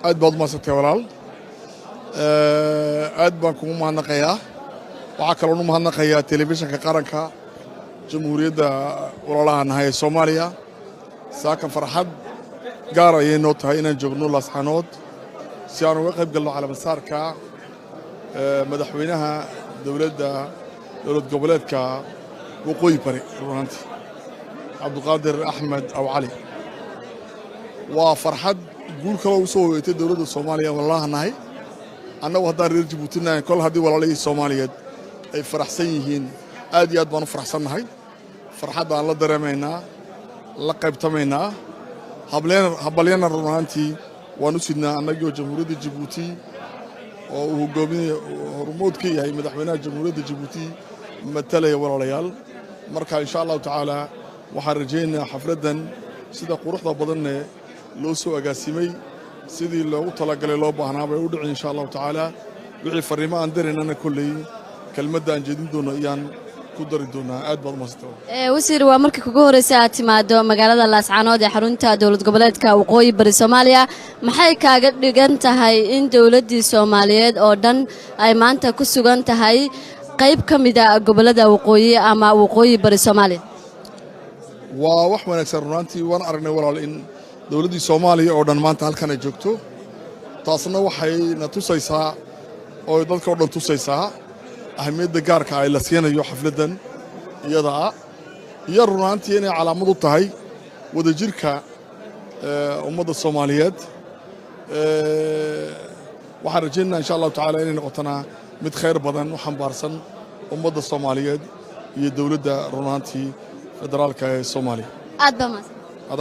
aad baad maasantay walaal aad baan kugu mahadnaqayaa waxaa kaloo u mahadnaqayaa telefishinka qaranka jamhuuriyadda walaalaha nahay ee Soomaaliya saakan farxad gaar ayay noo tahay inaan joogno Laascaanood si aan uga qayb galno calaamasaarka madaxweynaha dowlad goboleedka waqooyi bari runtii Cabdiqaadir Axmed Aw Cali waa farxad guul kale u soo weeytay dowladda Soomaaliya walaalaha nahay annagu haddaan reer Djibouti nahay kol haddii walaalihii Soomaaliyeed ay faraxsan yihiin aad iyo aad baan u faraxsannahay farxadda aan la dareemaynaa la qaybtamaynaa hableena runtii waan u sidnaa annagoo jamhuuriyadda Djibouti oo uu hogaaminayo hormood ka yahay madaxweynaha jamhuuriyadda Djibouti matalaya walaalayaal marka insha Allah taala waxaan rajaynayaa xafladan sida quruxda badan loo soo agaasimay sidii loogu talagalay loo baahnaa bay u dhicin insha Allah taala wixii fariimo aan dareynana kulay kelmadda aan jeedin doono ayaan ku dari doonaa aad baad maasantay wasiir waa markii kugu horeysay aad timaado magaalada Laascaanood ee xarunta dowlad goboleedka waqooyi bari Soomaaliya maxay kaaga dhigan tahay in dowladda Soomaaliyeed oo dhan ay maanta ku sugan tahay qayb kamid ah gobolada waqooyi ama waqooyi bari Soomaaliya waa wax wanaagsan runtii waan aragnay walaal in dowladda Soomaaliya oo dhan maanta halkan ay joogto taasna waxay na tusaysaa oo dadka oo dhan tusaysaa ahmiyadda gaarka ay la siinayo xafladan iyada iyo runtii inay calaamad u tahay wadajirka ummadda Soomaaliyeed waxaan rajaynayaa insha Allah taala inay noqotana mid khayr badan u xambaarsan ummadda Soomaaliyeed iyo dowladda runtii federaalka ee Soomaaliya aad baa maasantay aad